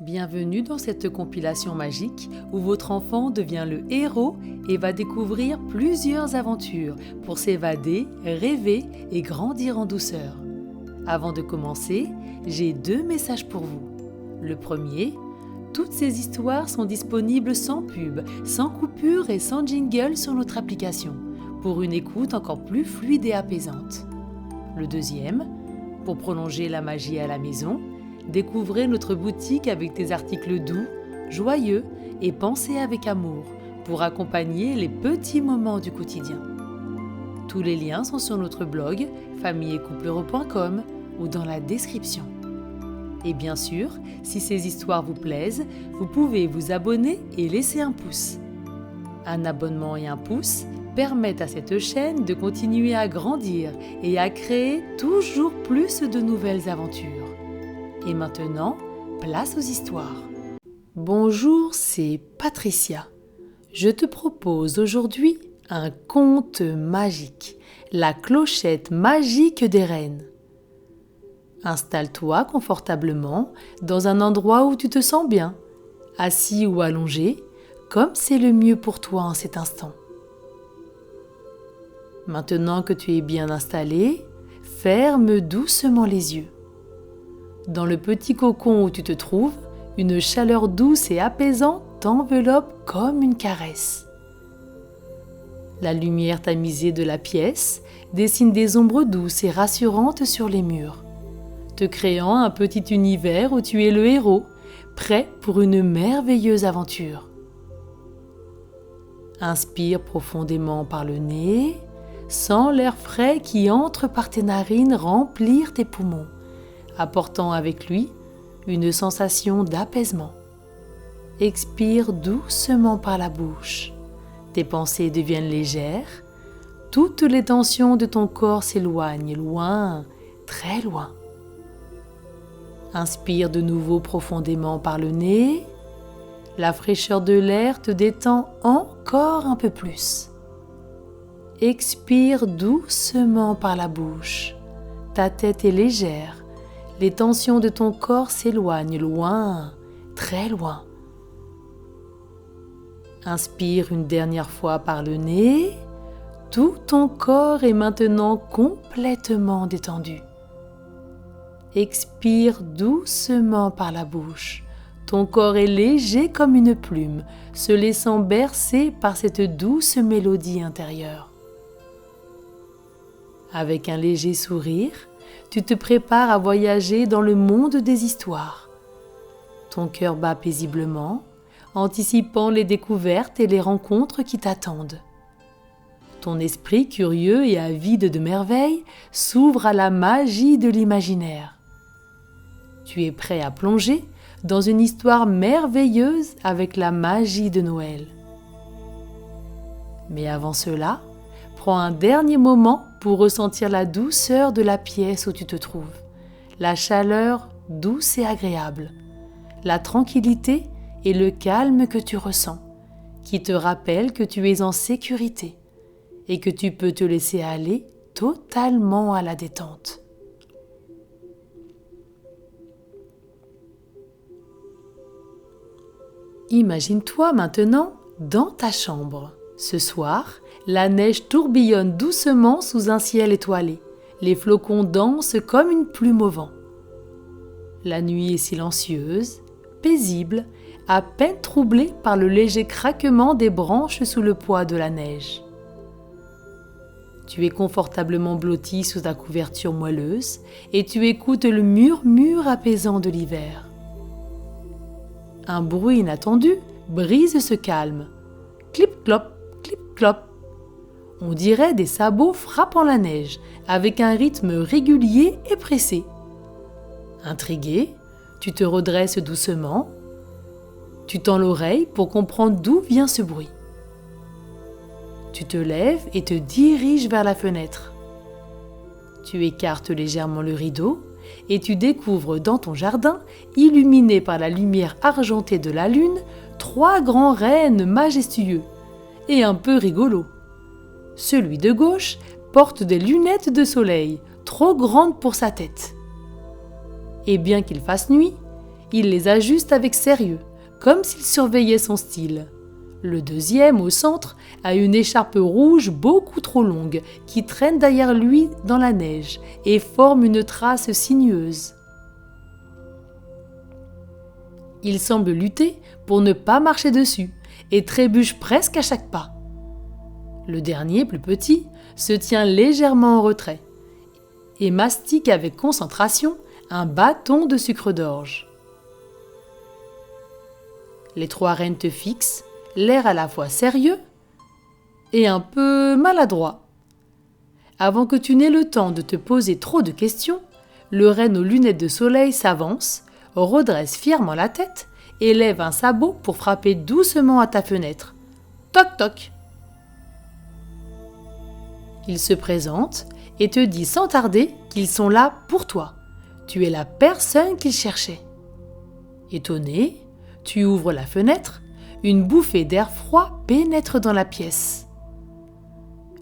Bienvenue dans cette compilation magique où votre enfant devient le héros et va découvrir plusieurs aventures pour s'évader, rêver et grandir en douceur. Avant de commencer, j'ai 2 messages pour vous. Le premier, toutes ces histoires sont disponibles sans pub, sans coupure et sans jingle sur notre application, pour une écoute encore plus fluide et apaisante. Le deuxième, pour prolonger la magie à la maison, découvrez notre boutique avec des articles doux, joyeux et pensés avec amour pour accompagner les petits moments du quotidien. Tous les liens sont sur notre blog familleetcoupleheureux.com ou dans la description. Et bien sûr, si ces histoires vous plaisent, vous pouvez vous abonner et laisser un pouce. Un abonnement et un pouce permettent à cette chaîne de continuer à grandir et à créer toujours plus de nouvelles aventures. Et maintenant, place aux histoires. Bonjour, c'est Patricia. Je te propose aujourd'hui un conte magique, la clochette magique des reines. Installe-toi confortablement dans un endroit où tu te sens bien, assis ou allongé, comme c'est le mieux pour toi en cet instant. Maintenant que tu es bien installé, ferme doucement les yeux. Dans le petit cocon où tu te trouves, une chaleur douce et apaisante t'enveloppe comme une caresse. La lumière tamisée de la pièce dessine des ombres douces et rassurantes sur les murs, te créant un petit univers où tu es le héros, prêt pour une merveilleuse aventure. Inspire profondément par le nez, sens l'air frais qui entre par tes narines remplir tes poumons, apportant avec lui une sensation d'apaisement. Expire doucement par la bouche. Tes pensées deviennent légères. Toutes les tensions de ton corps s'éloignent loin, très loin. Inspire de nouveau profondément par le nez. La fraîcheur de l'air te détend encore un peu plus. Expire doucement par la bouche. Ta tête est légère. Les tensions de ton corps s'éloignent loin, très loin. Inspire une dernière fois par le nez. Tout ton corps est maintenant complètement détendu. Expire doucement par la bouche. Ton corps est léger comme une plume, se laissant bercer par cette douce mélodie intérieure. Avec un léger sourire, tu te prépares à voyager dans le monde des histoires. Ton cœur bat paisiblement, anticipant les découvertes et les rencontres qui t'attendent. Ton esprit curieux et avide de merveilles s'ouvre à la magie de l'imaginaire. Tu es prêt à plonger dans une histoire merveilleuse avec la magie de Noël. Mais avant cela, prends un dernier moment pour ressentir la douceur de la pièce où tu te trouves, la chaleur douce et agréable, la tranquillité et le calme que tu ressens, qui te rappellent que tu es en sécurité et que tu peux te laisser aller totalement à la détente. Imagine-toi maintenant dans ta chambre. Ce soir, la neige tourbillonne doucement sous un ciel étoilé. Les flocons dansent comme une plume au vent. La nuit est silencieuse, paisible, à peine troublée par le léger craquement des branches sous le poids de la neige. Tu es confortablement blotti sous ta couverture moelleuse et tu écoutes le murmure apaisant de l'hiver. Un bruit inattendu brise ce calme. Clip-clop, clip-clop. On dirait des sabots frappant la neige, avec un rythme régulier et pressé. Intrigué, tu te redresses doucement. Tu tends l'oreille pour comprendre d'où vient ce bruit. Tu te lèves et te diriges vers la fenêtre. Tu écartes légèrement le rideau et tu découvres dans ton jardin, illuminé par la lumière argentée de la lune, 3 grands rennes majestueux et un peu rigolos. Celui de gauche porte des lunettes de soleil, trop grandes pour sa tête. Et bien qu'il fasse nuit, Il les ajuste avec sérieux, comme s'il surveillait son style. Le deuxième, au centre, a une écharpe rouge beaucoup trop longue qui traîne derrière lui dans la neige et forme une trace sinueuse. Il semble lutter pour ne pas marcher dessus et trébuche presque à chaque pas. Le dernier, plus petit, se tient légèrement en retrait et mastique avec concentration un bâton de sucre d'orge. Les trois rennes te fixent, l'air à la fois sérieux et un peu maladroit. Avant que tu n'aies le temps de te poser trop de questions, le renne aux lunettes de soleil s'avance, redresse fièrement la tête et lève un sabot pour frapper doucement à ta fenêtre. Toc toc. Il se présente et te dit sans tarder qu'ils sont là pour toi. Tu es la personne qu'il cherchait. Étonné, tu ouvres la fenêtre, une bouffée d'air froid pénètre dans la pièce.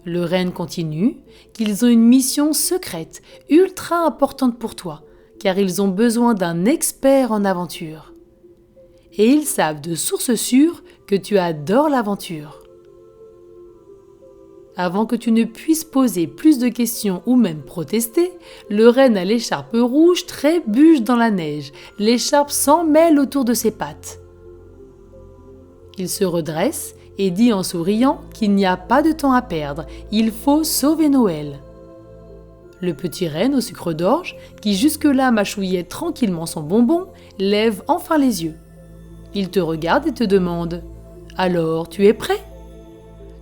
Le renne continue qu'ils ont une mission secrète, ultra importante pour toi, car ils ont besoin d'un expert en aventure. Et ils savent de source sûre que tu adores l'aventure. Avant que tu ne puisses poser plus de questions ou même protester, le renne à l'écharpe rouge trébuche dans la neige, l'écharpe s'en mêle autour de ses pattes. Il se redresse et dit en souriant qu'il n'y a pas de temps à perdre, il faut sauver Noël. Le petit renne au sucre d'orge, qui jusque-là mâchouillait tranquillement son bonbon, lève enfin les yeux. Il te regarde et te demande « Alors, tu es prêt ?»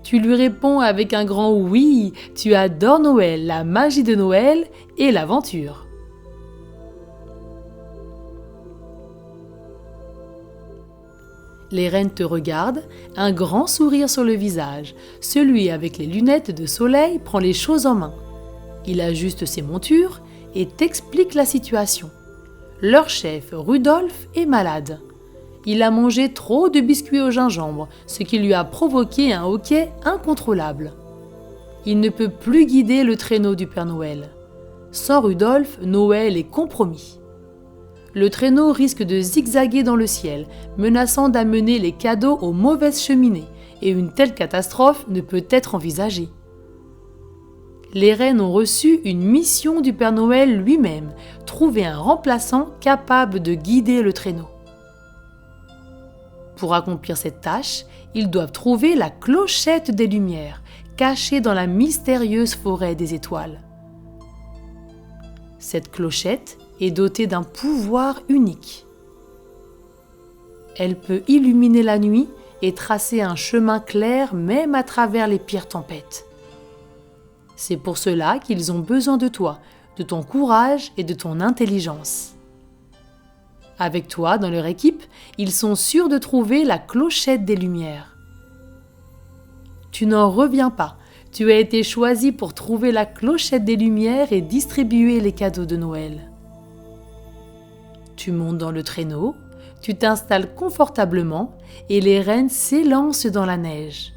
Tu lui réponds avec un grand « oui », tu adores Noël, la magie de Noël et l'aventure. Les rennes te regardent, un grand sourire sur le visage. Celui avec les lunettes de soleil prend les choses en main. Il ajuste ses montures et t'explique la situation. Leur chef, Rudolf, est malade. Il a mangé trop de biscuits au gingembre, ce qui lui a provoqué un hoquet incontrôlable. Il ne peut plus guider le traîneau du Père Noël. Sans Rudolf, Noël est compromis. Le traîneau risque de zigzaguer dans le ciel, menaçant d'amener les cadeaux aux mauvaises cheminées, et une telle catastrophe ne peut être envisagée. Les rennes ont reçu une mission du Père Noël lui-même, trouver un remplaçant capable de guider le traîneau. Pour accomplir cette tâche, ils doivent trouver la clochette des Lumières, cachée dans la mystérieuse forêt des étoiles. Cette clochette est dotée d'un pouvoir unique. Elle peut illuminer la nuit et tracer un chemin clair même à travers les pires tempêtes. C'est pour cela qu'ils ont besoin de toi, de ton courage et de ton intelligence. Avec toi, dans leur équipe, ils sont sûrs de trouver la clochette des Lumières. Tu n'en reviens pas, tu as été choisi pour trouver la clochette des Lumières et distribuer les cadeaux de Noël. Tu montes dans le traîneau, tu t'installes confortablement et les rennes s'élancent dans la neige.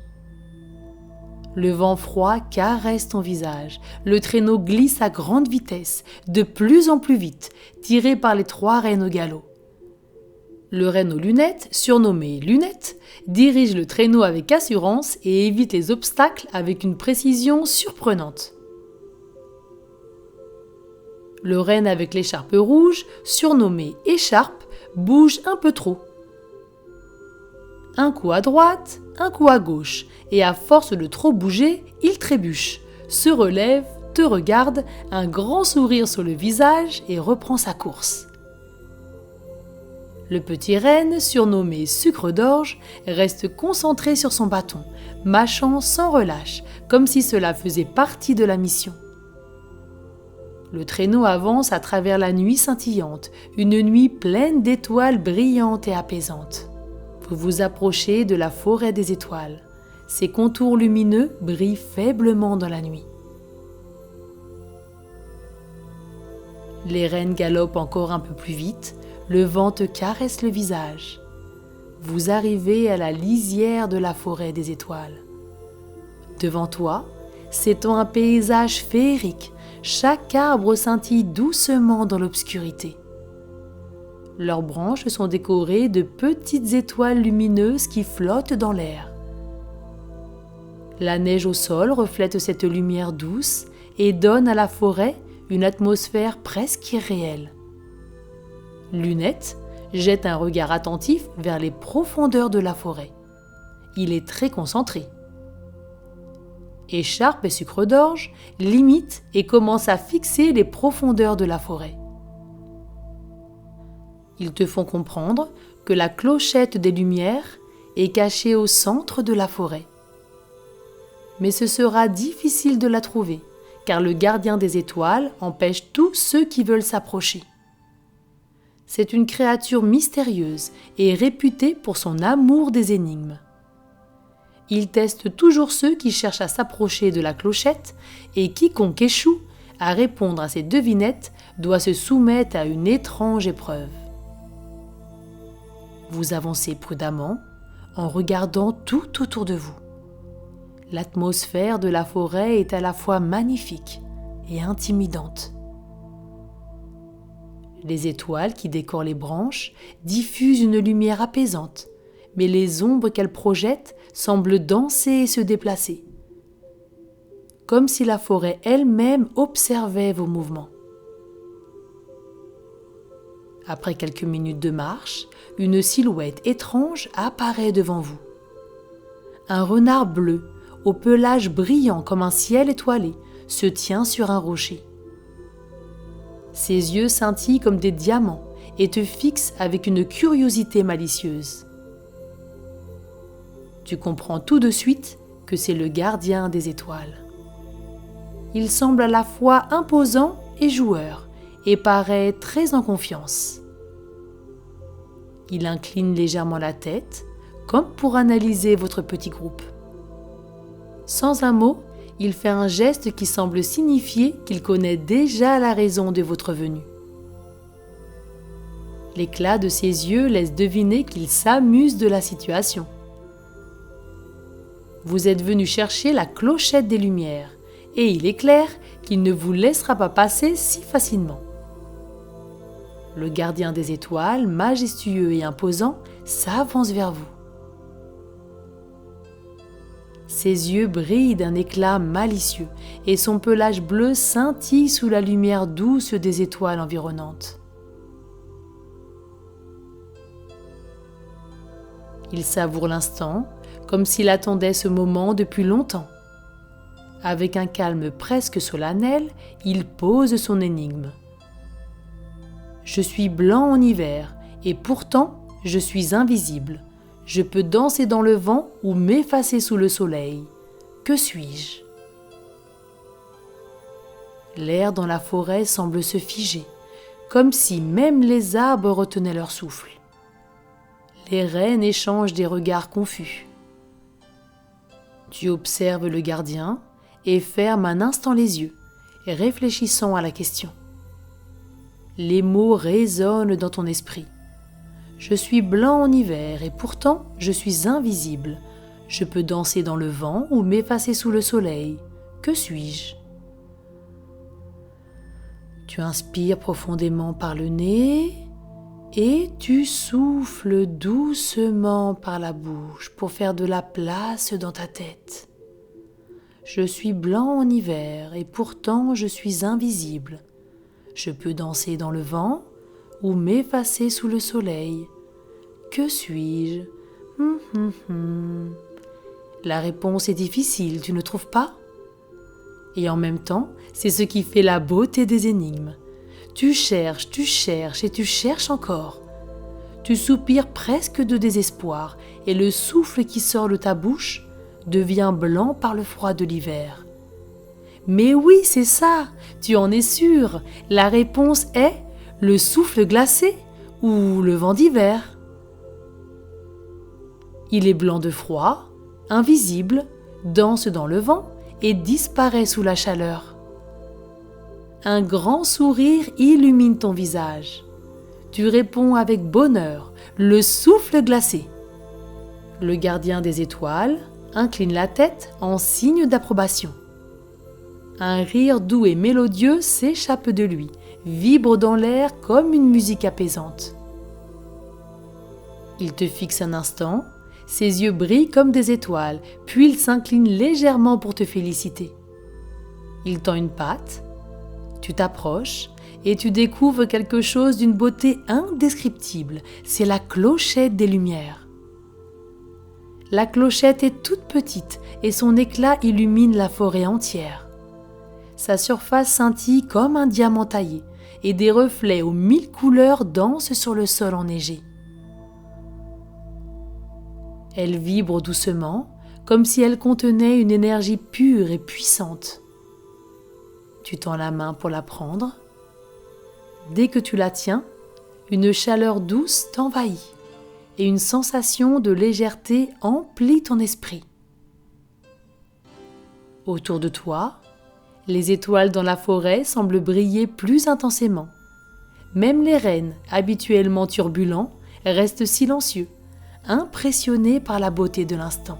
Le vent froid caresse ton visage, le traîneau glisse à grande vitesse, de plus en plus vite, tiré par les trois rennes au galop. Le renne aux lunettes, surnommé Lunette, dirige le traîneau avec assurance et évite les obstacles avec une précision surprenante. Le renne avec l'écharpe rouge, surnommé Écharpe, bouge un peu trop. Un coup à droite, un coup à gauche, et à force de trop bouger, il trébuche, se relève, te regarde, un grand sourire sur le visage et reprend sa course. Le petit renne, surnommé Sucre d'orge, reste concentré sur son bâton, mâchant sans relâche, comme si cela faisait partie de la mission. Le traîneau avance à travers la nuit scintillante, une nuit pleine d'étoiles brillantes et apaisantes. Vous vous approchez de la forêt des étoiles. Ses contours lumineux brillent faiblement dans la nuit. Les rennes galopent encore un peu plus vite, le vent te caresse le visage. Vous arrivez à la lisière de la forêt des étoiles. Devant toi, s'étend un paysage féerique, chaque arbre scintille doucement dans l'obscurité. Leurs branches sont décorées de petites étoiles lumineuses qui flottent dans l'air. La neige au sol reflète cette lumière douce et donne à la forêt une atmosphère presque irréelle. Lunette jette un regard attentif vers les profondeurs de la forêt. Il est très concentré. Écharpe et Sucre d'Orge l'imitent et commencent à fixer les profondeurs de la forêt. Ils te font comprendre que la clochette des Lumières est cachée au centre de la forêt. Mais ce sera difficile de la trouver, car le gardien des étoiles empêche tous ceux qui veulent s'approcher. C'est une créature mystérieuse et réputée pour son amour des énigmes. Il teste toujours ceux qui cherchent à s'approcher de la clochette et quiconque échoue à répondre à ses devinettes doit se soumettre à une étrange épreuve. Vous avancez prudemment en regardant tout autour de vous. L'atmosphère de la forêt est à la fois magnifique et intimidante. Les étoiles qui décorent les branches diffusent une lumière apaisante, mais les ombres qu'elles projettent semblent danser et se déplacer, comme si la forêt elle-même observait vos mouvements. Après quelques minutes de marche, une silhouette étrange apparaît devant vous. Un renard bleu, au pelage brillant comme un ciel étoilé, se tient sur un rocher. Ses yeux scintillent comme des diamants et te fixent avec une curiosité malicieuse. Tu comprends tout de suite que c'est le gardien des étoiles. Il semble à la fois imposant et joueur et paraît très en confiance. Il incline légèrement la tête, comme pour analyser votre petit groupe. Sans un mot, il fait un geste qui semble signifier qu'il connaît déjà la raison de votre venue. L'éclat de ses yeux laisse deviner qu'il s'amuse de la situation. Vous êtes venu chercher la clochette des Lumières, et il est clair qu'il ne vous laissera pas passer si facilement. Le gardien des étoiles, majestueux et imposant, s'avance vers vous. Ses yeux brillent d'un éclat malicieux et son pelage bleu scintille sous la lumière douce des étoiles environnantes. Il savoure l'instant, comme s'il attendait ce moment depuis longtemps. Avec un calme presque solennel, il pose son énigme. Je suis blanc en hiver, et pourtant je suis invisible. Je peux danser dans le vent ou m'effacer sous le soleil. Que suis-je ? L'air dans la forêt semble se figer, comme si même les arbres retenaient leur souffle. Les rennes échangent des regards confus. Tu observes le gardien et fermes un instant les yeux, réfléchissant à la question. Les mots résonnent dans ton esprit. Je suis blanc en hiver et pourtant je suis invisible. Je peux danser dans le vent ou m'effacer sous le soleil. Que suis-je ? Tu inspires profondément par le nez et tu souffles doucement par la bouche pour faire de la place dans ta tête. Je suis blanc en hiver et pourtant je suis invisible. Je peux danser dans le vent ou m'effacer sous le soleil. Que suis-je ? La réponse est difficile, tu ne trouves pas ? Et en même temps, c'est ce qui fait la beauté des énigmes. Tu cherches et tu cherches encore. Tu soupires presque de désespoir et le souffle qui sort de ta bouche devient blanc par le froid de l'hiver. Mais oui, c'est ça, tu en es sûr. La réponse est le souffle glacé ou le vent d'hiver. Il est blanc de froid, invisible, danse dans le vent et disparaît sous la chaleur. Un grand sourire illumine ton visage. Tu réponds avec bonheur, le souffle glacé. Le gardien des étoiles incline la tête en signe d'approbation. Un rire doux et mélodieux s'échappe de lui, vibre dans l'air comme une musique apaisante. Il te fixe un instant, ses yeux brillent comme des étoiles, puis il s'incline légèrement pour te féliciter. Il tend une patte, tu t'approches et tu découvres quelque chose d'une beauté indescriptible, c'est la clochette des Lumières. La clochette est toute petite et son éclat illumine la forêt entière. Sa surface scintille comme un diamant taillé et des reflets aux 1000 couleurs dansent sur le sol enneigé. Elle vibre doucement, comme si elle contenait une énergie pure et puissante. Tu tends la main pour la prendre. Dès que tu la tiens, une chaleur douce t'envahit et une sensation de légèreté emplit ton esprit. Autour de toi, les étoiles dans la forêt semblent briller plus intensément. Même les rennes, habituellement turbulents, restent silencieux, impressionnés par la beauté de l'instant.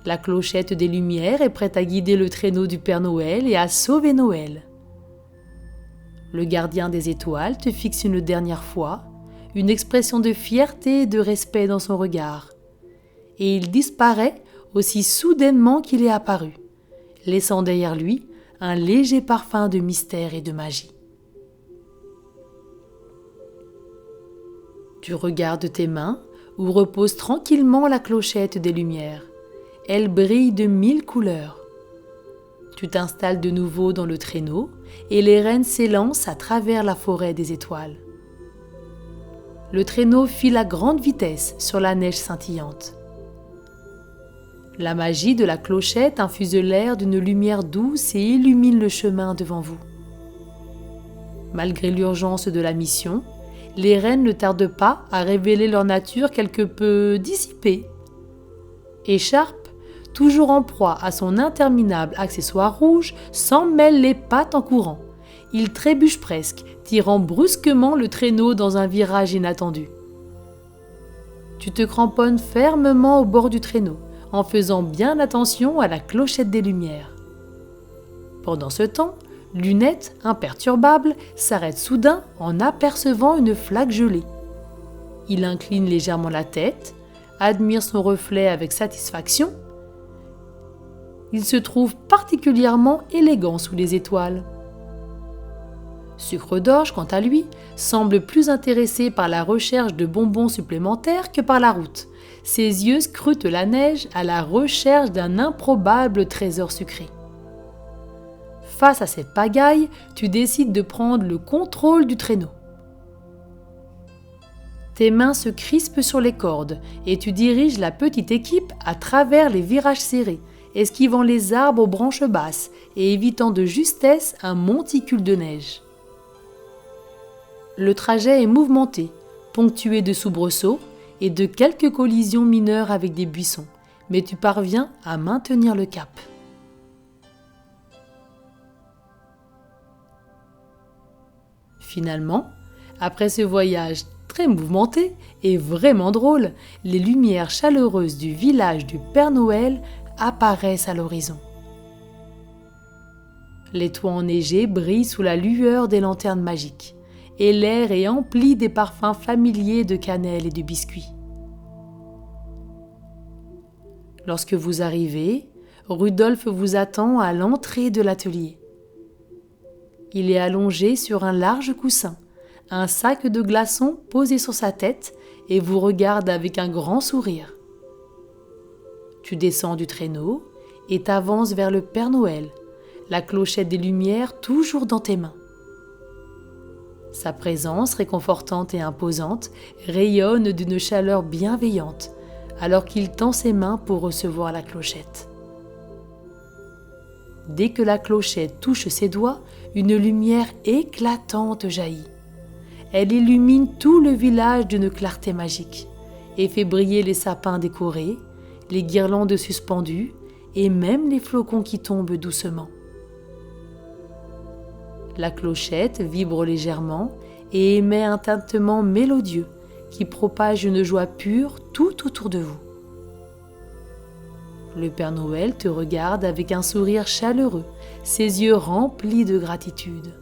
La clochette des Lumières est prête à guider le traîneau du Père Noël et à sauver Noël. Le gardien des étoiles te fixe une dernière fois, une expression de fierté et de respect dans son regard. Et il disparaît aussi soudainement qu'il est apparu, laissant derrière lui un léger parfum de mystère et de magie. Tu regardes tes mains où repose tranquillement la clochette des Lumières. Elle brille de 1000 couleurs. Tu t'installes de nouveau dans le traîneau et les rennes s'élancent à travers la forêt des étoiles. Le traîneau file à grande vitesse sur la neige scintillante. La magie de la clochette infuse l'air d'une lumière douce et illumine le chemin devant vous. Malgré l'urgence de la mission, les rennes ne tardent pas à révéler leur nature quelque peu dissipée. Écharpe, toujours en proie à son interminable accessoire rouge, s'en mêle les pattes en courant. Il trébuche presque, tirant brusquement le traîneau dans un virage inattendu. Tu te cramponnes fermement au bord du traîneau, en faisant bien attention à la clochette des Lumières. Pendant ce temps, Lunette, imperturbable, s'arrête soudain en apercevant une flaque gelée. Il incline légèrement la tête, admire son reflet avec satisfaction. Il se trouve particulièrement élégant sous les étoiles. Sucre d'Orge, quant à lui, semble plus intéressé par la recherche de bonbons supplémentaires que par la route. Ses yeux scrutent la neige à la recherche d'un improbable trésor sucré. Face à cette pagaille, tu décides de prendre le contrôle du traîneau. Tes mains se crispent sur les cordes et tu diriges la petite équipe à travers les virages serrés, esquivant les arbres aux branches basses et évitant de justesse un monticule de neige. Le trajet est mouvementé, ponctué de soubresauts et de quelques collisions mineures avec des buissons, mais tu parviens à maintenir le cap. Finalement, après ce voyage très mouvementé et vraiment drôle, les lumières chaleureuses du village du Père Noël apparaissent à l'horizon. Les toits enneigés brillent sous la lueur des lanternes magiques et l'air est empli des parfums familiers de cannelle et de biscuits. Lorsque vous arrivez, Rudolphe vous attend à l'entrée de l'atelier. Il est allongé sur un large coussin, un sac de glaçons posé sur sa tête et vous regarde avec un grand sourire. Tu descends du traîneau et t'avances vers le Père Noël, la clochette des Lumières toujours dans tes mains. Sa présence réconfortante et imposante rayonne d'une chaleur bienveillante alors qu'il tend ses mains pour recevoir la clochette. Dès que la clochette touche ses doigts, une lumière éclatante jaillit. Elle illumine tout le village d'une clarté magique et fait briller les sapins décorés, les guirlandes suspendues et même les flocons qui tombent doucement. La clochette vibre légèrement et émet un tintement mélodieux qui propage une joie pure tout autour de vous. Le Père Noël te regarde avec un sourire chaleureux, ses yeux remplis de gratitude.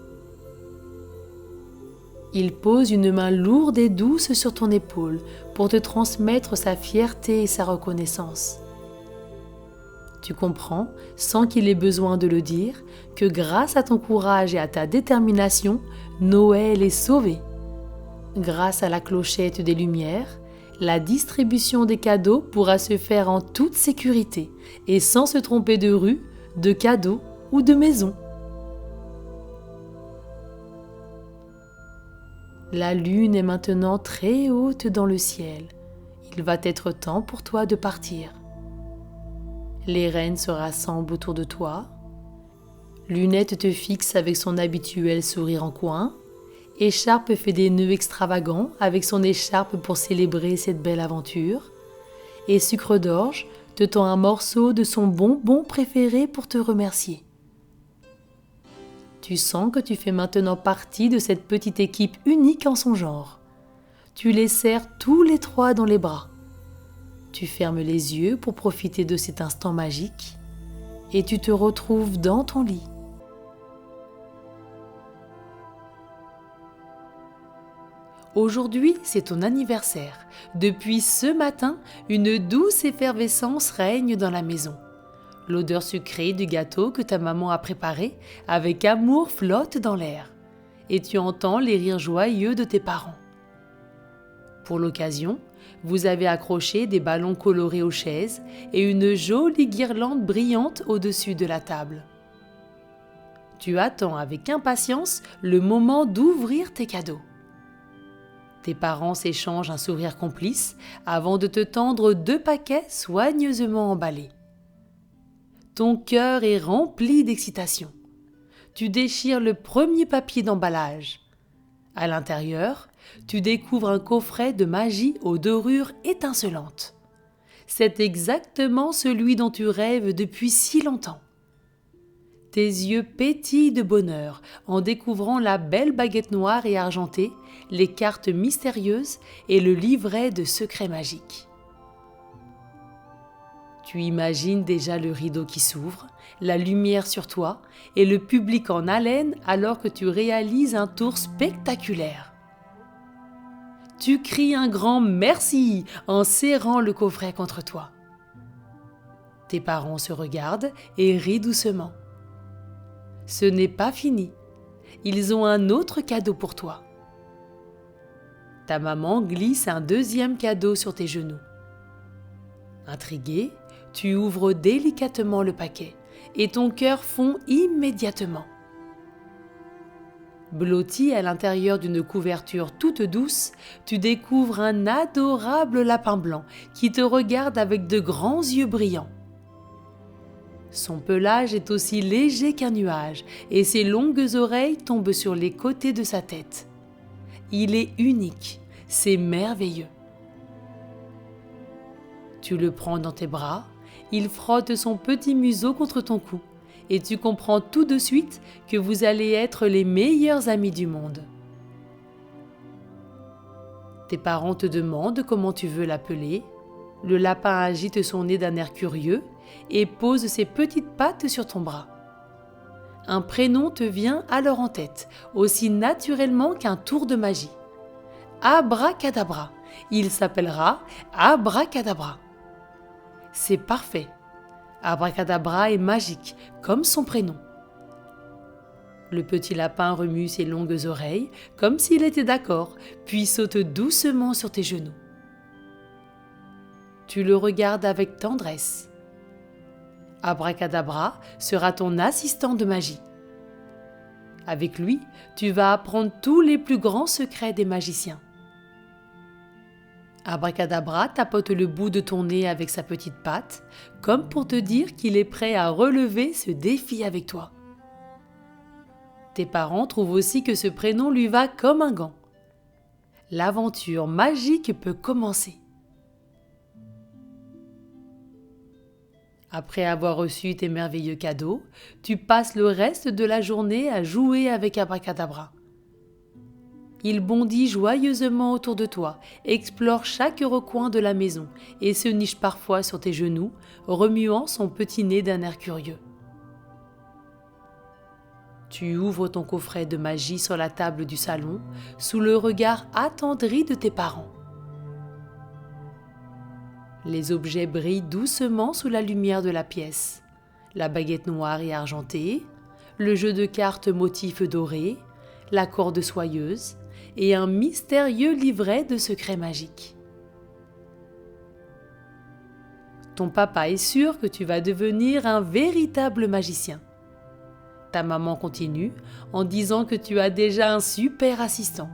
Il pose une main lourde et douce sur ton épaule pour te transmettre sa fierté et sa reconnaissance. Tu comprends, sans qu'il ait besoin de le dire, que grâce à ton courage et à ta détermination, Noël est sauvé. Grâce à la clochette des Lumières, la distribution des cadeaux pourra se faire en toute sécurité et sans se tromper de rue, de cadeau ou de maison. La lune est maintenant très haute dans le ciel. Il va être temps pour toi de partir. Les reines se rassemblent autour de toi. Lunette te fixe avec son habituel sourire en coin. Écharpe fait des nœuds extravagants avec son écharpe pour célébrer cette belle aventure. Et Sucre d'Orge te tend un morceau de son bonbon préféré pour te remercier. Tu sens que tu fais maintenant partie de cette petite équipe unique en son genre. Tu les serres tous les trois dans les bras. Tu fermes les yeux pour profiter de cet instant magique et tu te retrouves dans ton lit. Aujourd'hui, c'est ton anniversaire. Depuis ce matin, une douce effervescence règne dans la maison. L'odeur sucrée du gâteau que ta maman a préparé avec amour flotte dans l'air. Et tu entends les rires joyeux de tes parents. Pour l'occasion, vous avez accroché des ballons colorés aux chaises et une jolie guirlande brillante au-dessus de la table. Tu attends avec impatience le moment d'ouvrir tes cadeaux. Tes parents s'échangent un sourire complice avant de te tendre 2 paquets soigneusement emballés. Ton cœur est rempli d'excitation. Tu déchires le premier papier d'emballage. À l'intérieur, tu découvres un coffret de magie aux dorures étincelantes. C'est exactement celui dont tu rêves depuis si longtemps. Tes yeux pétillent de bonheur en découvrant la belle baguette noire et argentée, les cartes mystérieuses et le livret de secrets magiques. Tu imagines déjà le rideau qui s'ouvre, la lumière sur toi et le public en haleine alors que tu réalises un tour spectaculaire. Tu cries un grand merci en serrant le coffret contre toi. Tes parents se regardent et rient doucement. Ce n'est pas fini. Ils ont un autre cadeau pour toi. Ta maman glisse un deuxième cadeau sur tes genoux. Intrigué, tu ouvres délicatement le paquet et ton cœur fond immédiatement. Blotti à l'intérieur d'une couverture toute douce, tu découvres un adorable lapin blanc qui te regarde avec de grands yeux brillants. Son pelage est aussi léger qu'un nuage et ses longues oreilles tombent sur les côtés de sa tête. Il est unique, c'est merveilleux. Tu le prends dans tes bras, il frotte son petit museau contre ton cou et tu comprends tout de suite que vous allez être les meilleurs amis du monde. Tes parents te demandent comment tu veux l'appeler. Le lapin agite son nez d'un air curieux et pose ses petites pattes sur ton bras. Un prénom te vient alors en tête, aussi naturellement qu'un tour de magie. Abracadabra, il s'appellera Abracadabra. C'est parfait. Abracadabra est magique, comme son prénom. Le petit lapin remue ses longues oreilles, comme s'il était d'accord, puis saute doucement sur tes genoux. Tu le regardes avec tendresse. Abracadabra sera ton assistant de magie. Avec lui, tu vas apprendre tous les plus grands secrets des magiciens. Abracadabra tapote le bout de ton nez avec sa petite patte, comme pour te dire qu'il est prêt à relever ce défi avec toi. Tes parents trouvent aussi que ce prénom lui va comme un gant. L'aventure magique peut commencer. Après avoir reçu tes merveilleux cadeaux, tu passes le reste de la journée à jouer avec Abracadabra. Il bondit joyeusement autour de toi, explore chaque recoin de la maison et se niche parfois sur tes genoux, remuant son petit nez d'un air curieux. Tu ouvres ton coffret de magie sur la table du salon, sous le regard attendri de tes parents. Les objets brillent doucement sous la lumière de la pièce. La baguette noire et argentée, le jeu de cartes motif doré, la corde soyeuse et un mystérieux livret de secrets magiques. Ton papa est sûr que tu vas devenir un véritable magicien. Ta maman continue en disant que tu as déjà un super assistant.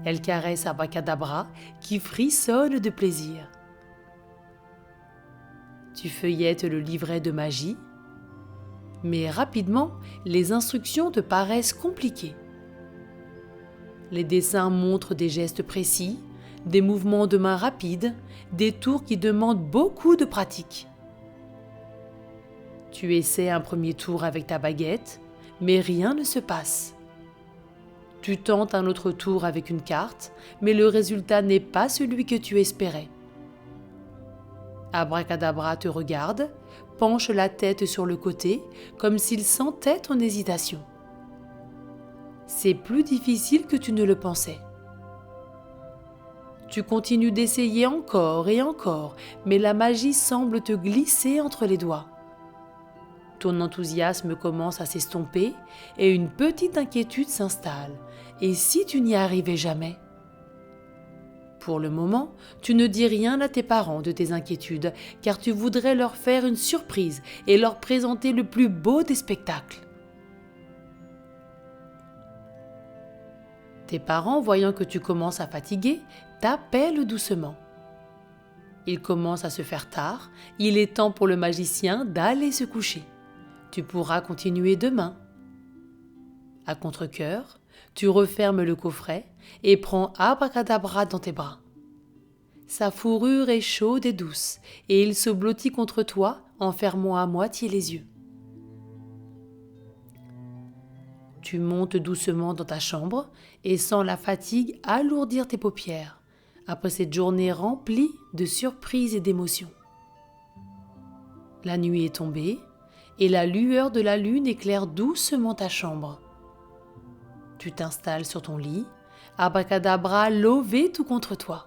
Elle caresse Abracadabra qui frissonne de plaisir. Tu feuillettes le livret de magie, mais rapidement, les instructions te paraissent compliquées. Les dessins montrent des gestes précis, des mouvements de main rapides, des tours qui demandent beaucoup de pratique. Tu essaies un premier tour avec ta baguette, mais rien ne se passe. Tu tentes un autre tour avec une carte, mais le résultat n'est pas celui que tu espérais. Abracadabra te regarde, penche la tête sur le côté, comme s'il sentait ton hésitation. C'est plus difficile que tu ne le pensais. Tu continues d'essayer encore et encore, mais la magie semble te glisser entre les doigts. Ton enthousiasme commence à s'estomper et une petite inquiétude s'installe. Et si tu n'y arrivais jamais ? Pour le moment, tu ne dis rien à tes parents de tes inquiétudes, car tu voudrais leur faire une surprise et leur présenter le plus beau des spectacles. Tes parents, voyant que tu commences à fatiguer, t'appellent doucement. Il commence à se faire tard, il est temps pour le magicien d'aller se coucher. Tu pourras continuer demain. À contre-cœur, tu refermes le coffret et prends Abracadabra dans tes bras. Sa fourrure est chaude et douce et il se blottit contre toi en fermant à moitié les yeux. Tu montes doucement dans ta chambre et sens la fatigue alourdir tes paupières après cette journée remplie de surprises et d'émotions. La nuit est tombée et la lueur de la lune éclaire doucement ta chambre. Tu t'installes sur ton lit, Abracadabra lové tout contre toi.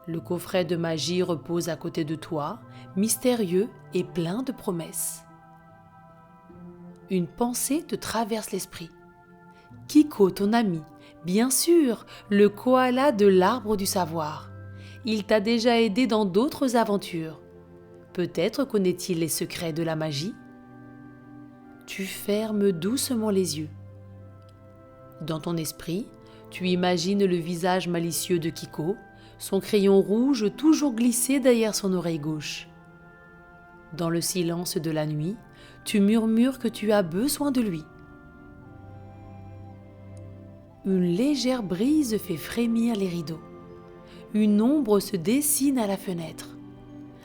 Le coffret de magie repose à côté de toi, mystérieux et plein de promesses. Une pensée te traverse l'esprit. Kiko, ton ami, bien sûr, le koala de l'arbre du savoir. Il t'a déjà aidé dans d'autres aventures. Peut-être connaît-il les secrets de la magie ? Tu fermes doucement les yeux. Dans ton esprit, tu imagines le visage malicieux de Kiko, son crayon rouge toujours glissé derrière son oreille gauche. Dans le silence de la nuit, tu murmures que tu as besoin de lui. Une légère brise fait frémir les rideaux. Une ombre se dessine à la fenêtre.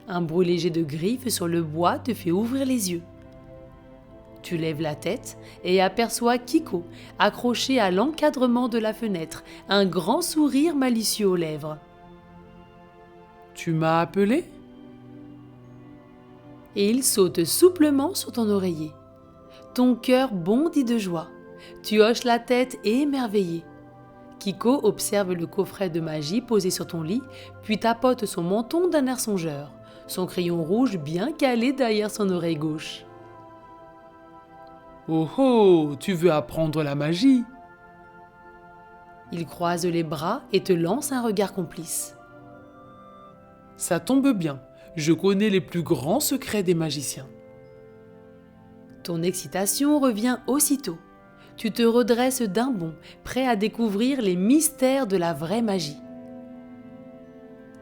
Un bruit léger de griffes sur le bois te fait ouvrir les yeux. Tu lèves la tête et aperçois Kiko, accroché à l'encadrement de la fenêtre, un grand sourire malicieux aux lèvres. « Tu m'as appelé ?» Et il saute souplement sur ton oreiller. Ton cœur bondit de joie. Tu hoches la tête émerveillé. Kiko observe le coffret de magie posé sur ton lit, puis tapote son menton d'un air songeur, son crayon rouge bien calé derrière son oreille gauche. « Oh oh, tu veux apprendre la magie ?» Il croise les bras et te lance un regard complice. « Ça tombe bien, je connais les plus grands secrets des magiciens. » Ton excitation revient aussitôt. Tu te redresses d'un bond, prêt à découvrir les mystères de la vraie magie.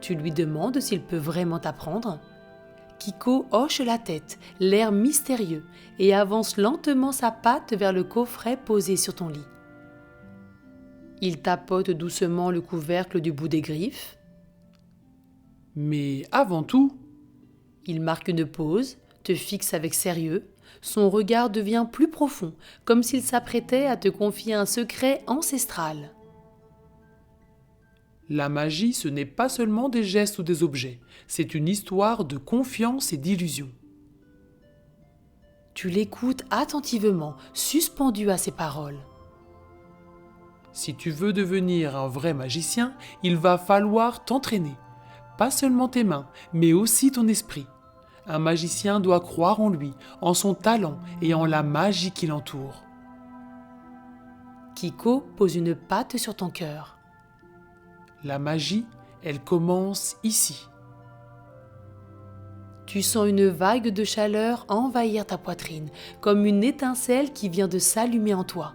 Tu lui demandes s'il peut vraiment t'apprendre. Kiko hoche la tête, l'air mystérieux, et avance lentement sa patte vers le coffret posé sur ton lit. Il tapote doucement le couvercle du bout des griffes. Mais avant tout, il marque une pause, te fixe avec sérieux. Son regard devient plus profond, comme s'il s'apprêtait à te confier un secret ancestral. la magie, ce n'est pas seulement des gestes ou des objets, c'est une histoire de confiance et d'illusion. Tu l'écoutes attentivement, suspendu à ses paroles. Si tu veux devenir un vrai magicien, il va falloir t'entraîner. Pas seulement tes mains, mais aussi ton esprit. Un magicien doit croire en lui, en son talent et en la magie qui l'entoure. Kiko pose une patte sur ton cœur. La magie, elle commence ici. Tu sens une vague de chaleur envahir ta poitrine, comme une étincelle qui vient de s'allumer en toi.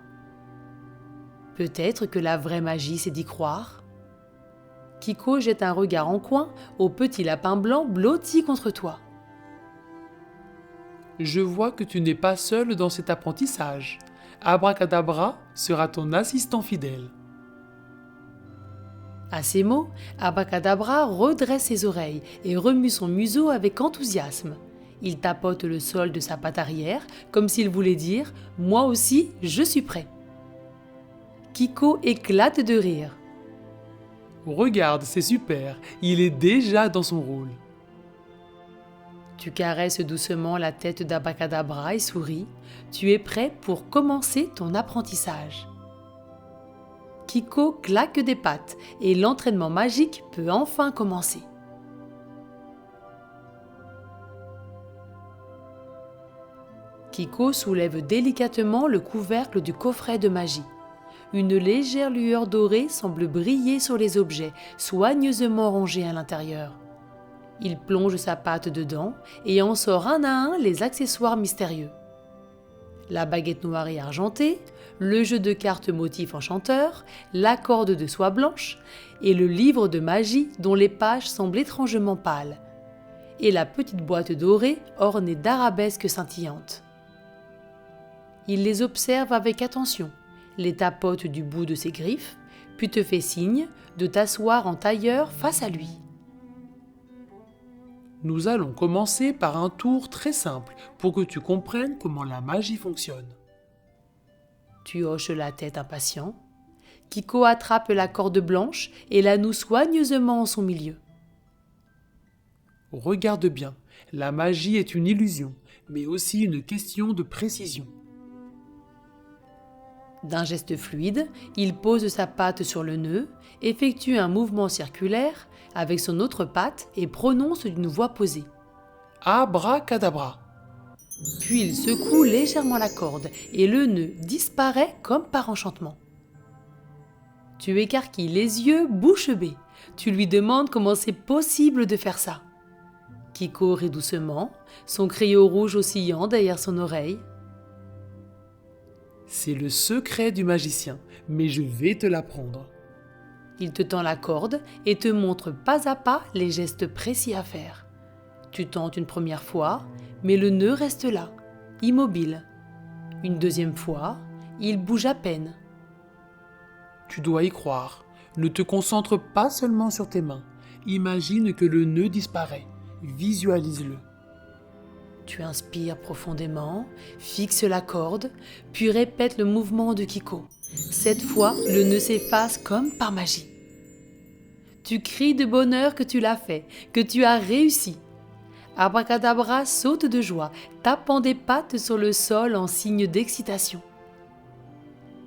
Peut-être que la vraie magie, c'est d'y croire. Kiko jette un regard en coin au petit lapin blanc blotti contre toi. Je vois que tu n'es pas seul dans cet apprentissage. Abracadabra sera ton assistant fidèle. À ces mots, Abracadabra redresse ses oreilles et remue son museau avec enthousiasme. Il tapote le sol de sa patte arrière, comme s'il voulait dire « Moi aussi, je suis prêt ». Kiko éclate de rire. Regarde, c'est super, il est déjà dans son rôle. Tu caresses doucement la tête d'Abracadabra et souris. Tu es prêt pour commencer ton apprentissage. Kiko claque des pattes et l'entraînement magique peut enfin commencer. Kiko soulève délicatement le couvercle du coffret de magie. Une légère lueur dorée semble briller sur les objets, soigneusement rangés à l'intérieur. Il plonge sa patte dedans et en sort un à un les accessoires mystérieux. La baguette noire et argentée, le jeu de cartes motif enchanteur, la corde de soie blanche et le livre de magie dont les pages semblent étrangement pâles, et la petite boîte dorée ornée d'arabesques scintillantes. Il les observe avec attention, les tapote du bout de ses griffes, puis te fait signe de t'asseoir en tailleur face à lui. Nous allons commencer par un tour très simple pour que tu comprennes comment la magie fonctionne. Tu hoches la tête impatient. Kiko attrape la corde blanche et la noue soigneusement en son milieu. Regarde bien, la magie est une illusion, mais aussi une question de précision. D'un geste fluide, il pose sa patte sur le nœud, effectue un mouvement circulaire avec son autre patte et prononce d'une voix posée. Abracadabra. Puis il secoue légèrement la corde et le nœud disparaît comme par enchantement. Tu écarquilles les yeux bouche bée. Tu lui demandes comment c'est possible de faire ça. Kiko rit doucement, son crayon rouge oscillant derrière son oreille. C'est le secret du magicien, mais je vais te l'apprendre. Il te tend la corde et te montre pas à pas les gestes précis à faire. Tu tentes une première fois, mais le nœud reste là, immobile. Une deuxième fois, il bouge à peine. Tu dois y croire. Ne te concentre pas seulement sur tes mains. Imagine que le nœud disparaît. Visualise-le. Tu inspires profondément, fixes la corde, puis répètes le mouvement de Kiko. Cette fois, le nœud s'efface comme par magie. Tu cries de bonheur que tu l'as fait, que tu as réussi. Abracadabra saute de joie, tapant des pattes sur le sol en signe d'excitation.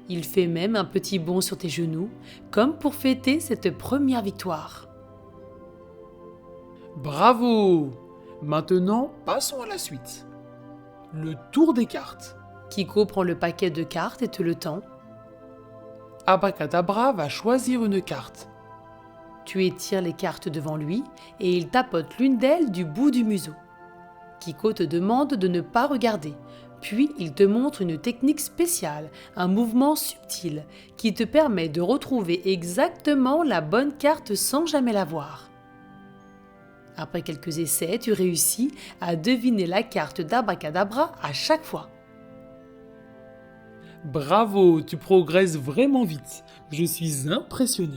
Il fait même un petit bond sur tes genoux, comme pour fêter cette première victoire. Bravo! Maintenant, passons à la suite. Le tour des cartes. Kiko prend le paquet de cartes et te le tend. Abracadabra va choisir une carte. Tu étires les cartes devant lui et il tapote l'une d'elles du bout du museau. Kiko te demande de ne pas regarder, puis il te montre une technique spéciale, un mouvement subtil qui te permet de retrouver exactement la bonne carte sans jamais la voir. Après quelques essais, tu réussis à deviner la carte d'Abracadabra à chaque fois. Bravo, tu progresses vraiment vite. Je suis impressionné.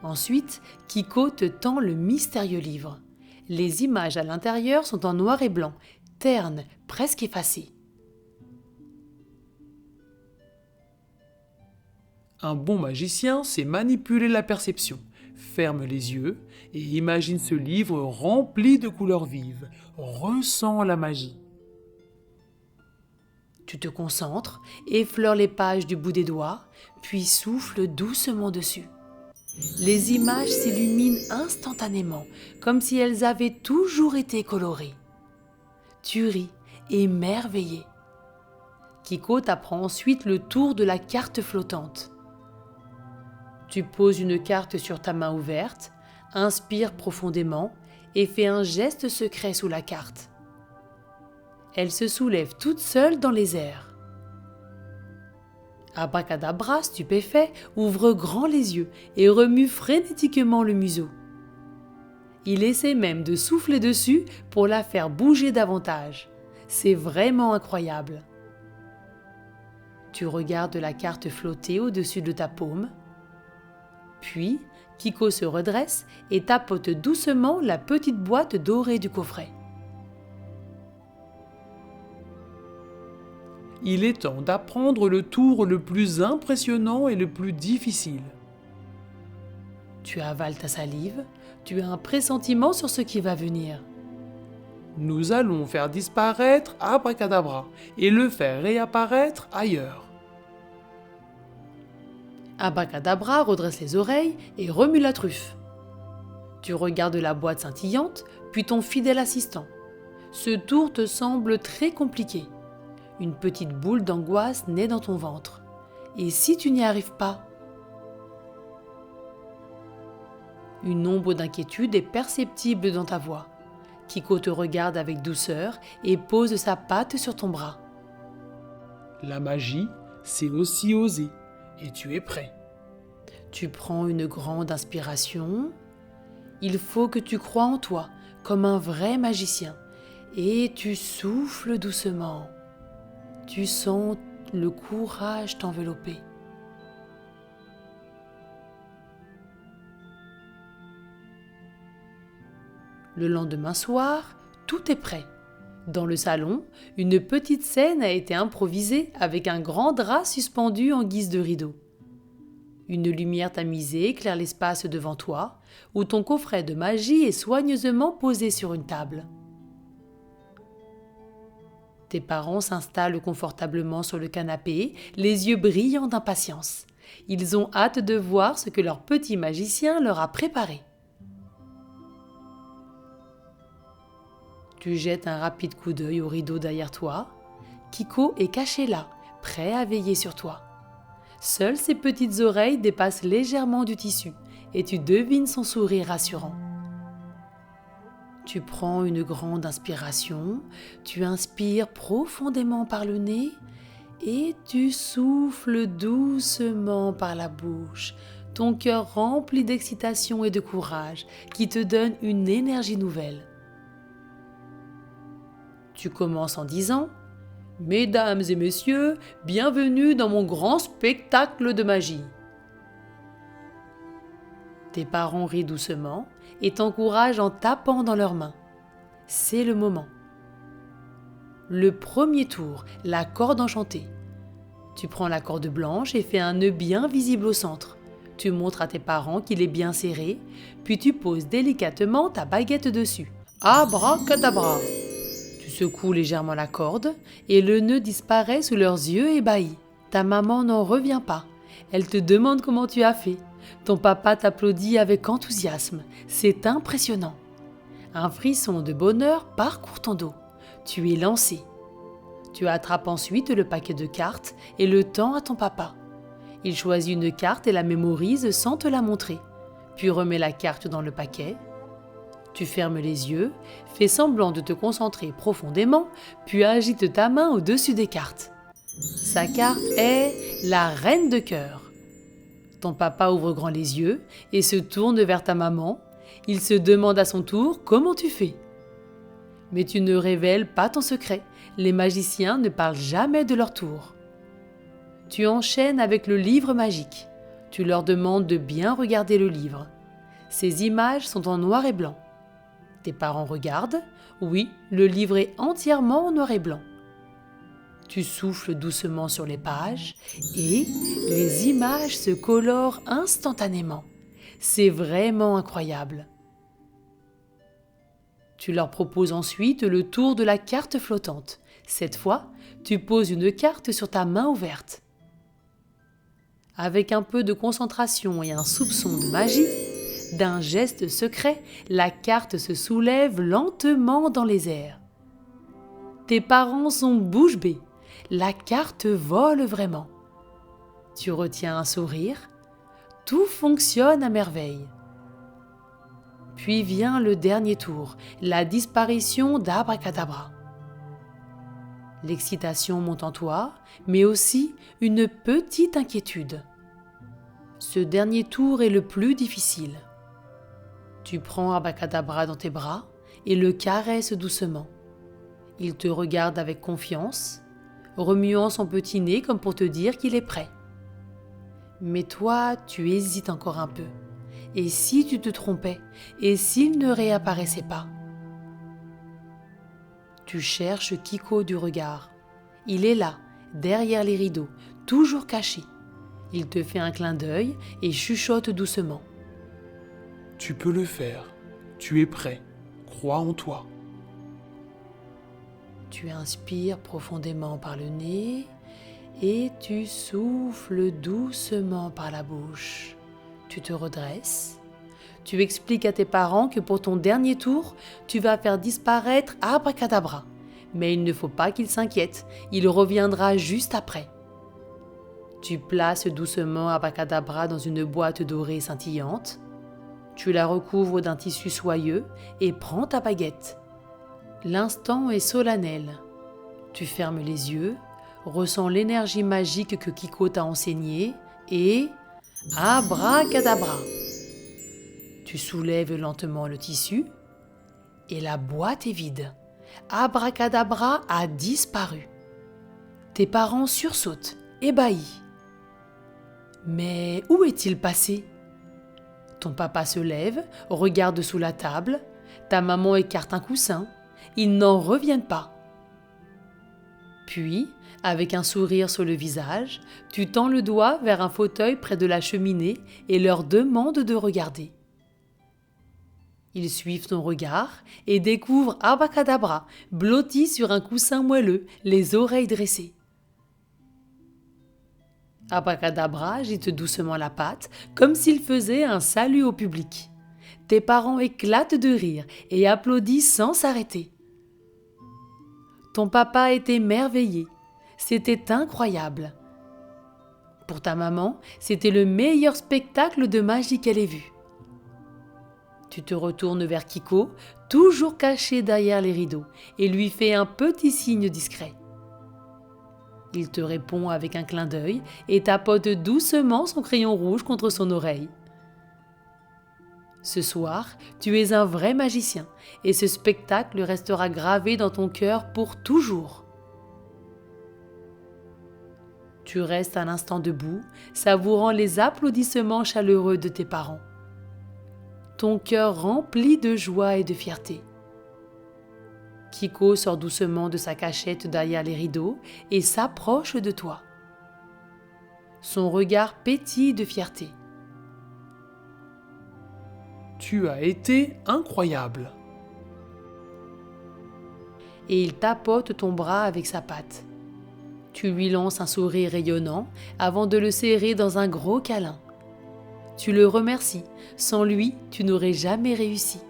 Ensuite, Kiko te tend le mystérieux livre. Les images à l'intérieur sont en noir et blanc, ternes, presque effacées. Un bon magicien sait manipuler la perception, Ferme les yeux et imagine ce livre rempli de couleurs vives. Ressens la magie. Tu te concentres, effleure les pages du bout des doigts, puis souffle doucement dessus. Les images s'illuminent instantanément, comme si elles avaient toujours été colorées. Tu ris, émerveillé. Kiko t'apprend ensuite le tour de la carte flottante. Tu poses une carte sur ta main ouverte, inspire profondément et fais un geste secret sous la carte. Elle se soulève toute seule dans les airs. Abracadabra, stupéfait, ouvre grand les yeux et remue frénétiquement le museau. Il essaie même de souffler dessus pour la faire bouger davantage. C'est vraiment incroyable. Tu regardes la carte flotter au-dessus de ta paume. Puis, Kiko se redresse et tapote doucement la petite boîte dorée du coffret. Il est temps d'apprendre le tour le plus impressionnant et le plus difficile. Tu avales ta salive, tu as un pressentiment sur ce qui va venir. Nous allons faire disparaître Abracadabra et le faire réapparaître ailleurs. Abracadabra redresse les oreilles et remue la truffe. Tu regardes la boîte scintillante, puis ton fidèle assistant. Ce tour te semble très compliqué. Une petite boule d'angoisse naît dans ton ventre. Et si tu n'y arrives pas? Une ombre d'inquiétude est perceptible dans ta voix. Kiko te regarde avec douceur et pose sa patte sur ton bras. La magie, c'est aussi oser. Et tu es prêt. Tu prends une grande inspiration. Il faut que tu crois en toi, comme un vrai magicien. Et tu souffles doucement. Tu sens le courage t'envelopper. Le lendemain soir, tout est prêt. Dans le salon, une petite scène a été improvisée avec un grand drap suspendu en guise de rideau. Une lumière tamisée éclaire l'espace devant toi, où ton coffret de magie est soigneusement posé sur une table. Tes parents s'installent confortablement sur le canapé, les yeux brillants d'impatience. Ils ont hâte de voir ce que leur petit magicien leur a préparé. Tu jettes un rapide coup d'œil au rideau derrière toi. Kiko est caché là, prêt à veiller sur toi. Seules ses petites oreilles dépassent légèrement du tissu et tu devines son sourire rassurant. Tu prends une grande inspiration, tu inspires profondément par le nez et tu souffles doucement par la bouche, ton cœur rempli d'excitation et de courage qui te donne une énergie nouvelle. Tu commences en disant « Mesdames et messieurs, bienvenue dans mon grand spectacle de magie ». Tes parents rient doucement et t'encouragent en tapant dans leurs mains. C'est le moment. Le premier tour, la corde enchantée. Tu prends la corde blanche et fais un nœud bien visible au centre. Tu montres à tes parents qu'il est bien serré, puis tu poses délicatement ta baguette dessus. Abracadabra! Tu secoues légèrement la corde et le nœud disparaît sous leurs yeux ébahis. Ta maman n'en revient pas. Elle te demande comment tu as fait. Ton papa t'applaudit avec enthousiasme. C'est impressionnant. Un frisson de bonheur parcourt ton dos. Tu es lancé. Tu attrapes ensuite le paquet de cartes et le tends à ton papa. Il choisit une carte et la mémorise sans te la montrer, puis remet la carte dans le paquet. Tu fermes les yeux, fais semblant de te concentrer profondément, puis agites ta main au-dessus des cartes. Sa carte est la reine de cœur. Ton papa ouvre grand les yeux et se tourne vers ta maman. Il se demande à son tour comment tu fais. Mais tu ne révèles pas ton secret. Les magiciens ne parlent jamais de leur tour. Tu enchaînes avec le livre magique. Tu leur demandes de bien regarder le livre. Ces images sont en noir et blanc. Tes parents regardent. Oui, le livre est entièrement en noir et blanc. Tu souffles doucement sur les pages et les images se colorent instantanément. C'est vraiment incroyable. Tu leur proposes ensuite le tour de la carte flottante. Cette fois, tu poses une carte sur ta main ouverte. Avec un peu de concentration et un soupçon de magie, d'un geste secret, la carte se soulève lentement dans les airs. Tes parents sont bouche bée. La carte vole vraiment. Tu retiens un sourire. Tout fonctionne à merveille. Puis vient le dernier tour, la disparition d'Abracadabra. L'excitation monte en toi, mais aussi une petite inquiétude. Ce dernier tour est le plus difficile. Tu prends Abracadabra dans tes bras et le caresses doucement. Il te regarde avec confiance, remuant son petit nez comme pour te dire qu'il est prêt. Mais toi, tu hésites encore un peu. Et si tu te trompais? Et s'il ne réapparaissait pas? Tu cherches Kiko du regard. Il est là, derrière les rideaux, toujours caché. Il te fait un clin d'œil et chuchote doucement. Tu peux le faire. Tu es prêt. Crois en toi. Tu inspires profondément par le nez et tu souffles doucement par la bouche. Tu te redresses. Tu expliques à tes parents que pour ton dernier tour, tu vas faire disparaître Abracadabra. Mais il ne faut pas qu'ils s'inquiètent, il reviendra juste après. Tu places doucement Abracadabra dans une boîte dorée scintillante. Tu la recouvres d'un tissu soyeux et prends ta baguette. L'instant est solennel. Tu fermes les yeux, ressens l'énergie magique que Kiko t'a enseignée et... Abracadabra! Tu soulèves lentement le tissu et la boîte est vide. Abracadabra a disparu. Tes parents sursautent, ébahis. Mais où est-il passé? Ton papa se lève, regarde sous la table. Ta maman écarte un coussin. Ils n'en reviennent pas. Puis, avec un sourire sur le visage, tu tends le doigt vers un fauteuil près de la cheminée et leur demandes de regarder. Ils suivent ton regard et découvrent Abracadabra, blotti sur un coussin moelleux, les oreilles dressées. Abracadabra agite doucement la patte, comme s'il faisait un salut au public. Tes parents éclatent de rire et applaudissent sans s'arrêter. Ton papa est émerveillé. C'était incroyable. Pour ta maman, c'était le meilleur spectacle de magie qu'elle ait vu. Tu te retournes vers Kiko, toujours caché derrière les rideaux, et lui fais un petit signe discret. Il te répond avec un clin d'œil et tapote doucement son crayon rouge contre son oreille. Ce soir, tu es un vrai magicien et ce spectacle restera gravé dans ton cœur pour toujours. Tu restes un instant debout, savourant les applaudissements chaleureux de tes parents. Ton cœur rempli de joie et de fierté. Kiko sort doucement de sa cachette derrière les rideaux et s'approche de toi. Son regard pétille de fierté. Tu as été incroyable. Et il tapote ton bras avec sa patte. Tu lui lances un sourire rayonnant avant de le serrer dans un gros câlin. Tu le remercies, sans lui, tu n'aurais jamais réussi.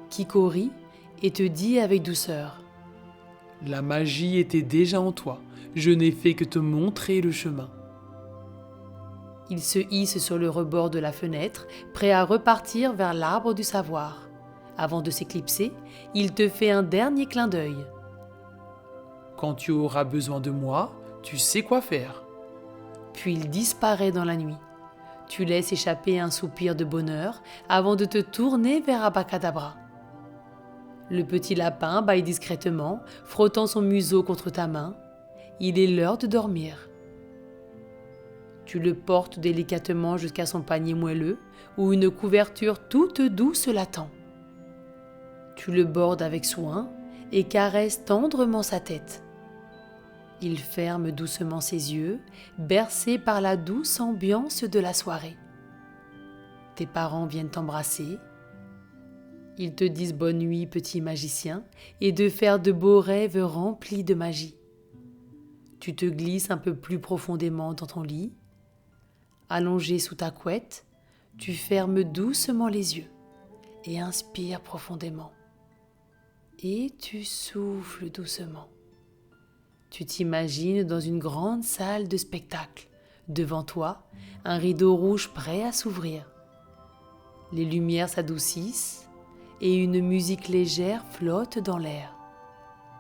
Kiko rit et te dit avec douceur. La magie était déjà en toi, je n'ai fait que te montrer le chemin. Il se hisse sur le rebord de la fenêtre, prêt à repartir vers l'arbre du savoir. Avant de s'éclipser, il te fait un dernier clin d'œil. Quand tu auras besoin de moi, tu sais quoi faire. Puis il disparaît dans la nuit. Tu laisses échapper un soupir de bonheur avant de te tourner vers Abracadabra. Le petit lapin bâille discrètement, frottant son museau contre ta main. Il est l'heure de dormir. Tu le portes délicatement jusqu'à son panier moelleux, où une couverture toute douce l'attend. Tu le bordes avec soin et caresses tendrement sa tête. Il ferme doucement ses yeux, bercé par la douce ambiance de la soirée. Tes parents viennent t'embrasser. Ils te disent bonne nuit, petit magicien, et de faire de beaux rêves remplis de magie. Tu te glisses un peu plus profondément dans ton lit. Allongé sous ta couette, tu fermes doucement les yeux et inspires profondément. Et tu souffles doucement. Tu t'imagines dans une grande salle de spectacle. Devant toi, un rideau rouge prêt à s'ouvrir. Les lumières s'adoucissent et une musique légère flotte dans l'air.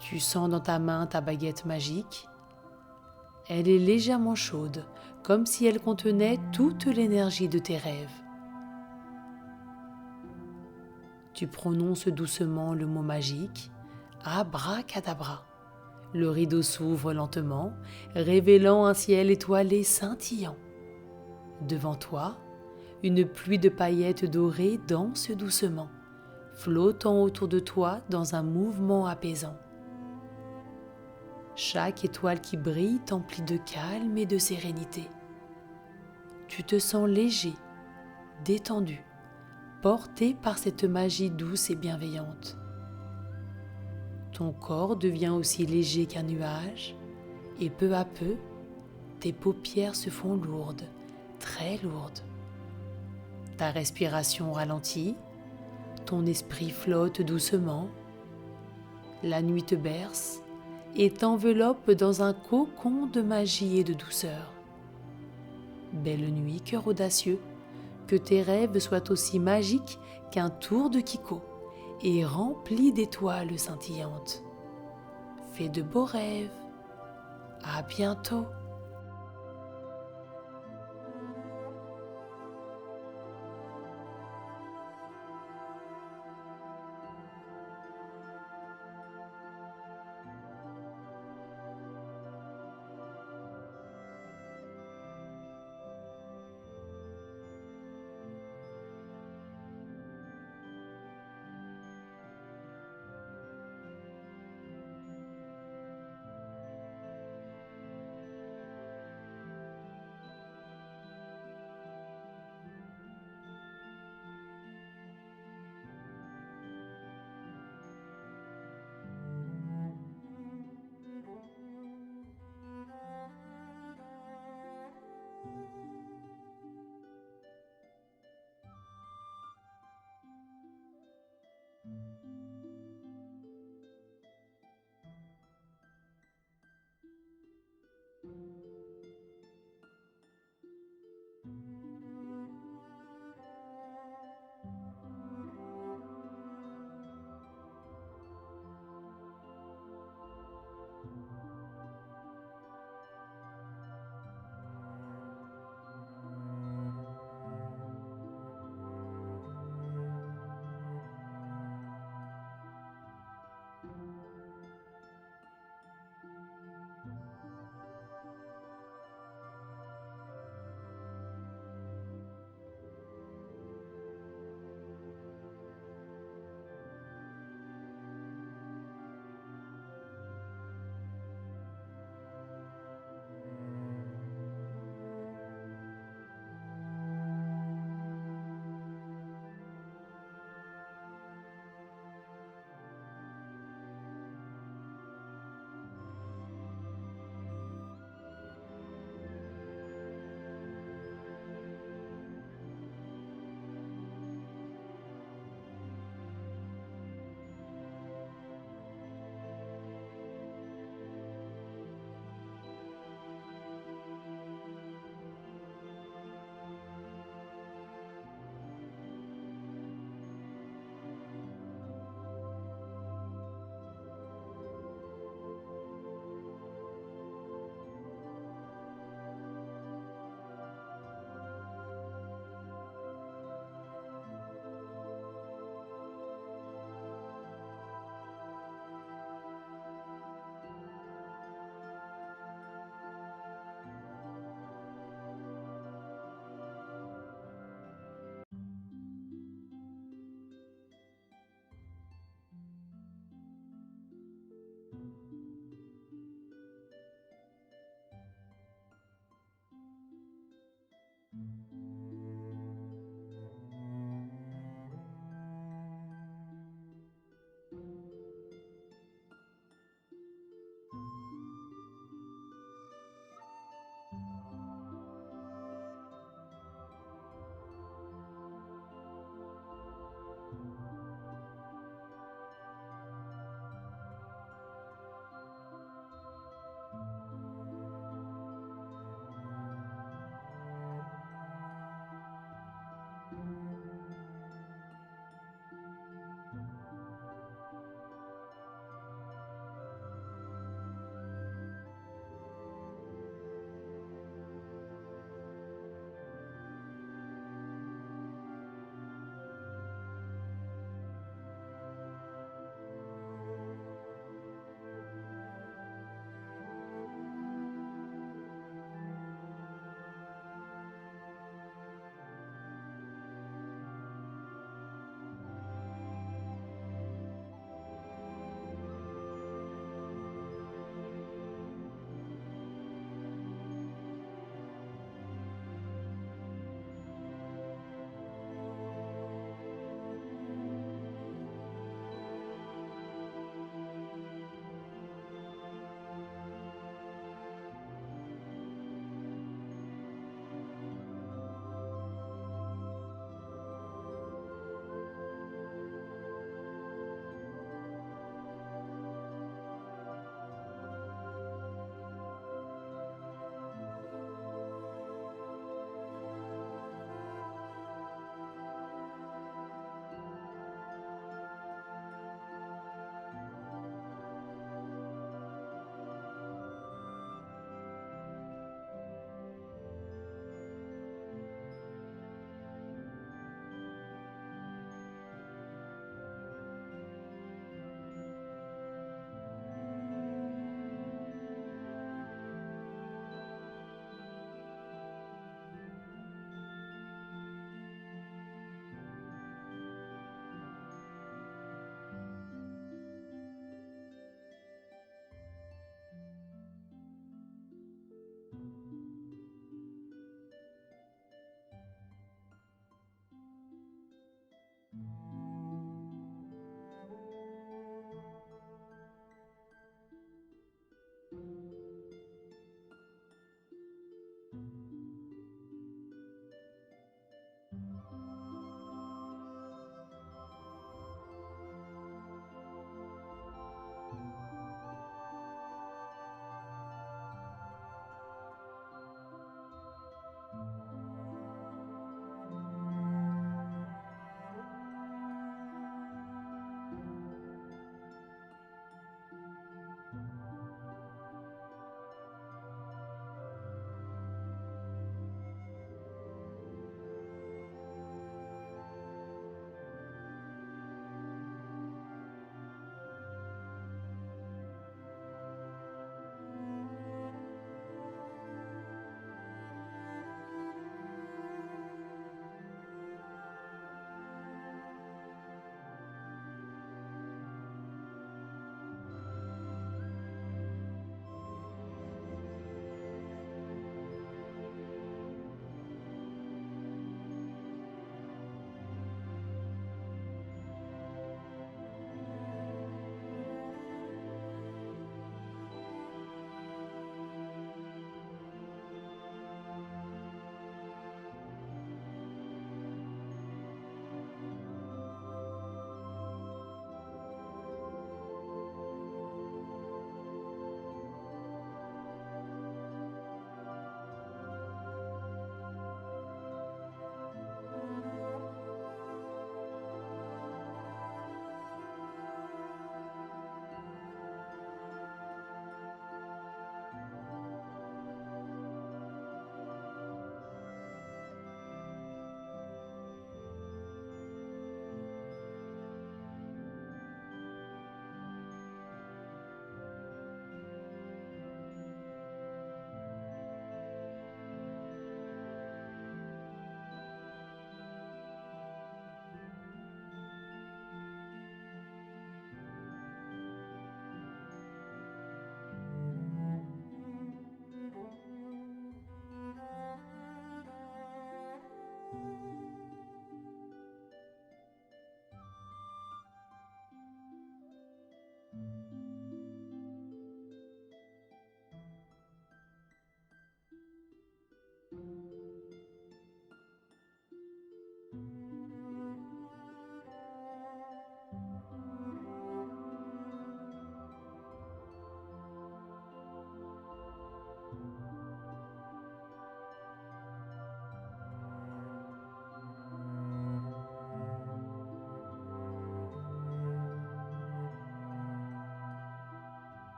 Tu sens dans ta main ta baguette magique. Elle est légèrement chaude, comme si elle contenait toute l'énergie de tes rêves. Tu prononces doucement le mot magique, abracadabra. Le rideau s'ouvre lentement, révélant un ciel étoilé scintillant. Devant toi, une pluie de paillettes dorées danse doucement, flottant autour de toi dans un mouvement apaisant. Chaque étoile qui brille t'emplit de calme et de sérénité. Tu te sens léger, détendu, porté par cette magie douce et bienveillante. Ton corps devient aussi léger qu'un nuage et peu à peu, tes paupières se font lourdes, très lourdes. Ta respiration ralentit, ton esprit flotte doucement. La nuit te berce et t'enveloppe dans un cocon de magie et de douceur. Belle nuit, cœur audacieux, que tes rêves soient aussi magiques qu'un tour de Kiko et remplis d'étoiles scintillantes. Fais de beaux rêves. À bientôt.